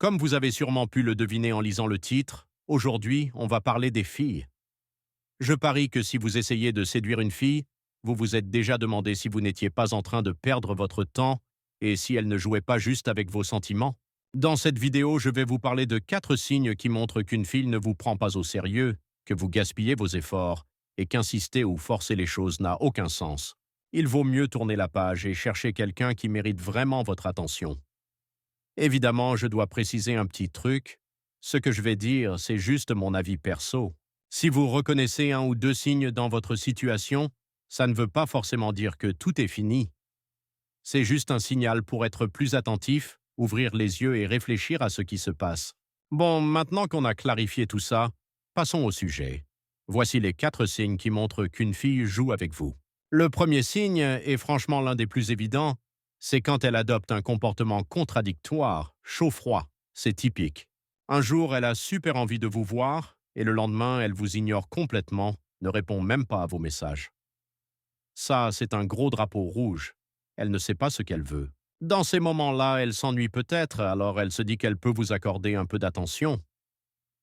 Comme vous avez sûrement pu le deviner en lisant le titre, aujourd'hui, on va parler des filles. Je parie que si vous essayez de séduire une fille, vous vous êtes déjà demandé si vous n'étiez pas en train de perdre votre temps et si elle ne jouait pas juste avec vos sentiments. Dans cette vidéo, je vais vous parler de 4 signes qui montrent qu'une fille ne vous prend pas au sérieux, que vous gaspillez vos efforts et qu'insister ou forcer les choses n'a aucun sens. Il vaut mieux tourner la page et chercher quelqu'un qui mérite vraiment votre attention. Évidemment, je dois préciser un petit truc. Ce que je vais dire, c'est juste mon avis perso. Si vous reconnaissez un ou deux signes dans votre situation, ça ne veut pas forcément dire que tout est fini. C'est juste un signal pour être plus attentif, ouvrir les yeux et réfléchir à ce qui se passe. Bon, maintenant qu'on a clarifié tout ça, passons au sujet. Voici les 4 signes qui montrent qu'une fille joue avec vous. Le premier signe, et franchement l'un des plus évidents, c'est quand elle adopte un comportement contradictoire, chaud-froid. C'est typique. Un jour, elle a super envie de vous voir, et le lendemain, elle vous ignore complètement, ne répond même pas à vos messages. Ça, c'est un gros drapeau rouge. Elle ne sait pas ce qu'elle veut. Dans ces moments-là, elle s'ennuie peut-être, alors elle se dit qu'elle peut vous accorder un peu d'attention.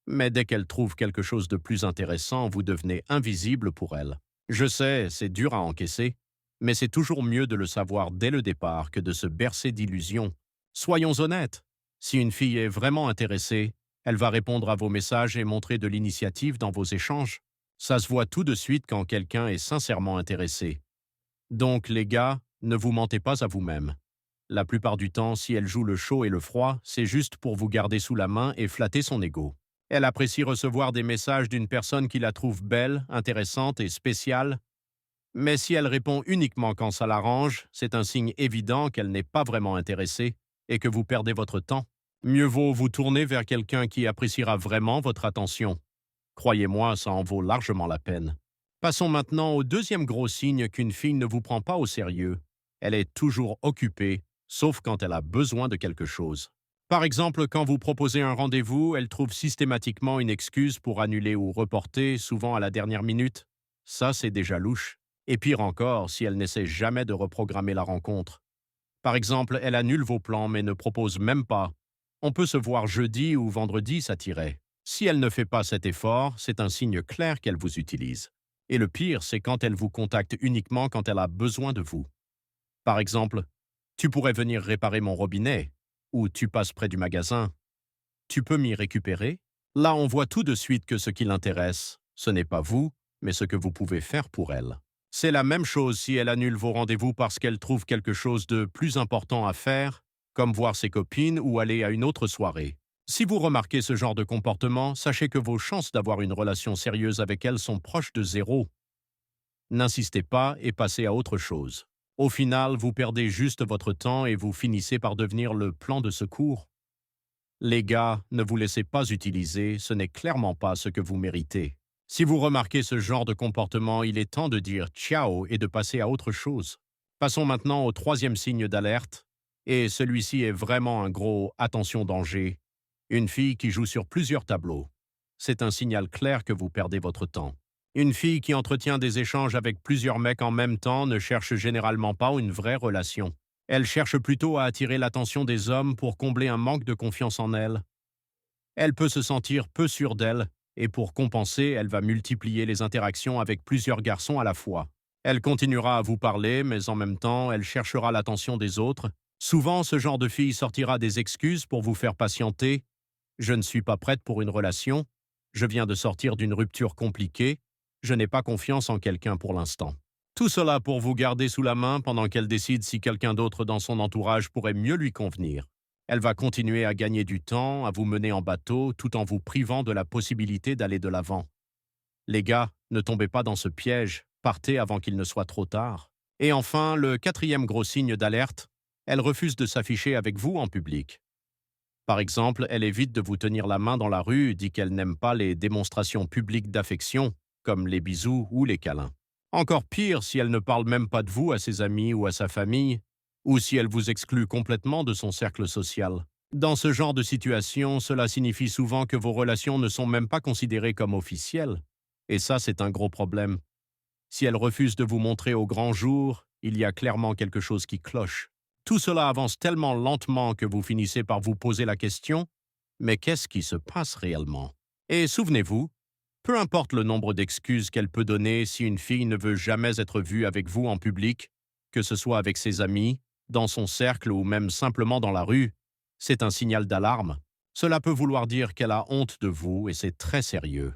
Mais dès qu'elle trouve quelque chose de plus intéressant, vous devenez invisible pour elle. Je sais, c'est dur à encaisser, mais c'est toujours mieux de le savoir dès le départ que de se bercer d'illusions. Soyons honnêtes, si une fille est vraiment intéressée, elle va répondre à vos messages et montrer de l'initiative dans vos échanges. Ça se voit tout de suite quand quelqu'un est sincèrement intéressé. Donc les gars, ne vous mentez pas à vous-même. La plupart du temps, si elle joue le chaud et le froid, c'est juste pour vous garder sous la main et flatter son ego. Elle apprécie recevoir des messages d'une personne qui la trouve belle, intéressante et spéciale. Mais si elle répond uniquement quand ça l'arrange, c'est un signe évident qu'elle n'est pas vraiment intéressée et que vous perdez votre temps. Mieux vaut vous tourner vers quelqu'un qui appréciera vraiment votre attention. Croyez-moi, ça en vaut largement la peine. Passons maintenant au deuxième gros signe qu'une fille ne vous prend pas au sérieux. Elle est toujours occupée, sauf quand elle a besoin de quelque chose. Par exemple, quand vous proposez un rendez-vous, elle trouve systématiquement une excuse pour annuler ou reporter, souvent à la dernière minute. Ça, c'est déjà louche. Et pire encore, si elle n'essaie jamais de reprogrammer la rencontre. Par exemple, elle annule vos plans mais ne propose même pas. On peut se voir jeudi ou vendredi, ça t'irait. Si elle ne fait pas cet effort, c'est un signe clair qu'elle vous utilise. Et le pire, c'est quand elle vous contacte uniquement quand elle a besoin de vous. Par exemple, tu pourrais venir réparer mon robinet, ou tu passes près du magasin. Tu peux m'y récupérer? Là, on voit tout de suite que ce qui l'intéresse, ce n'est pas vous, mais ce que vous pouvez faire pour elle. C'est la même chose si elle annule vos rendez-vous parce qu'elle trouve quelque chose de plus important à faire, comme voir ses copines ou aller à une autre soirée. Si vous remarquez ce genre de comportement, sachez que vos chances d'avoir une relation sérieuse avec elle sont proches de zéro. N'insistez pas et passez à autre chose. Au final, vous perdez juste votre temps et vous finissez par devenir le plan de secours. Les gars, ne vous laissez pas utiliser, ce n'est clairement pas ce que vous méritez. Si vous remarquez ce genre de comportement, il est temps de dire ciao et de passer à autre chose. Passons maintenant au troisième signe d'alerte, et celui-ci est vraiment un gros attention danger. Une fille qui joue sur plusieurs tableaux. C'est un signal clair que vous perdez votre temps. Une fille qui entretient des échanges avec plusieurs mecs en même temps ne cherche généralement pas une vraie relation. Elle cherche plutôt à attirer l'attention des hommes pour combler un manque de confiance en elle. Elle peut se sentir peu sûre d'elle, et pour compenser, elle va multiplier les interactions avec plusieurs garçons à la fois. Elle continuera à vous parler, mais en même temps, elle cherchera l'attention des autres. Souvent, ce genre de fille sortira des excuses pour vous faire patienter. Je ne suis pas prête pour une relation. Je viens de sortir d'une rupture compliquée. Je n'ai pas confiance en quelqu'un pour l'instant. Tout cela pour vous garder sous la main pendant qu'elle décide si quelqu'un d'autre dans son entourage pourrait mieux lui convenir. Elle va continuer à gagner du temps, à vous mener en bateau, tout en vous privant de la possibilité d'aller de l'avant. Les gars, ne tombez pas dans ce piège, partez avant qu'il ne soit trop tard. Et enfin, le quatrième gros signe d'alerte, elle refuse de s'afficher avec vous en public. Par exemple, elle évite de vous tenir la main dans la rue, dit qu'elle n'aime pas les démonstrations publiques d'affection, comme les bisous ou les câlins. Encore pire si elle ne parle même pas de vous à ses amis ou à sa famille, ou si elle vous exclut complètement de son cercle social. Dans ce genre de situation, cela signifie souvent que vos relations ne sont même pas considérées comme officielles. Et ça, c'est un gros problème. Si elle refuse de vous montrer au grand jour, il y a clairement quelque chose qui cloche. Tout cela avance tellement lentement que vous finissez par vous poser la question, Mais qu'est-ce qui se passe réellement? Et souvenez-vous, peu importe le nombre d'excuses qu'elle peut donner si une fille ne veut jamais être vue avec vous en public, que ce soit avec ses amis, dans son cercle ou même simplement dans la rue, c'est un signal d'alarme. Cela peut vouloir dire qu'elle a honte de vous et c'est très sérieux.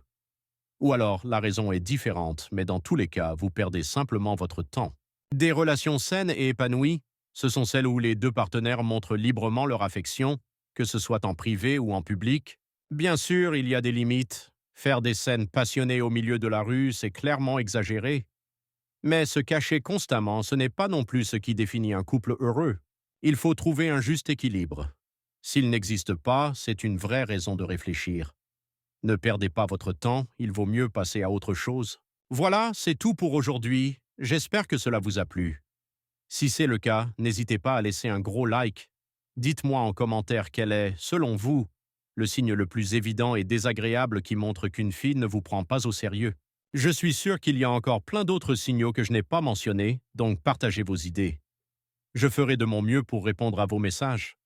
Ou alors, la raison est différente, mais dans tous les cas, vous perdez simplement votre temps. Des relations saines et épanouies, ce sont celles où les deux partenaires montrent librement leur affection, que ce soit en privé ou en public. Bien sûr, il y a des limites. Faire des scènes passionnées au milieu de la rue, c'est clairement exagéré. Mais se cacher constamment, ce n'est pas non plus ce qui définit un couple heureux. Il faut trouver un juste équilibre. S'il n'existe pas, c'est une vraie raison de réfléchir. Ne perdez pas votre temps, il vaut mieux passer à autre chose. Voilà, c'est tout pour aujourd'hui. J'espère que cela vous a plu. Si c'est le cas, n'hésitez pas à laisser un gros like. Dites-moi en commentaire quel est, selon vous, le signe le plus évident et désagréable qui montre qu'une fille ne vous prend pas au sérieux. Je suis sûr qu'il y a encore plein d'autres signaux que je n'ai pas mentionnés, donc partagez vos idées. Je ferai de mon mieux pour répondre à vos messages.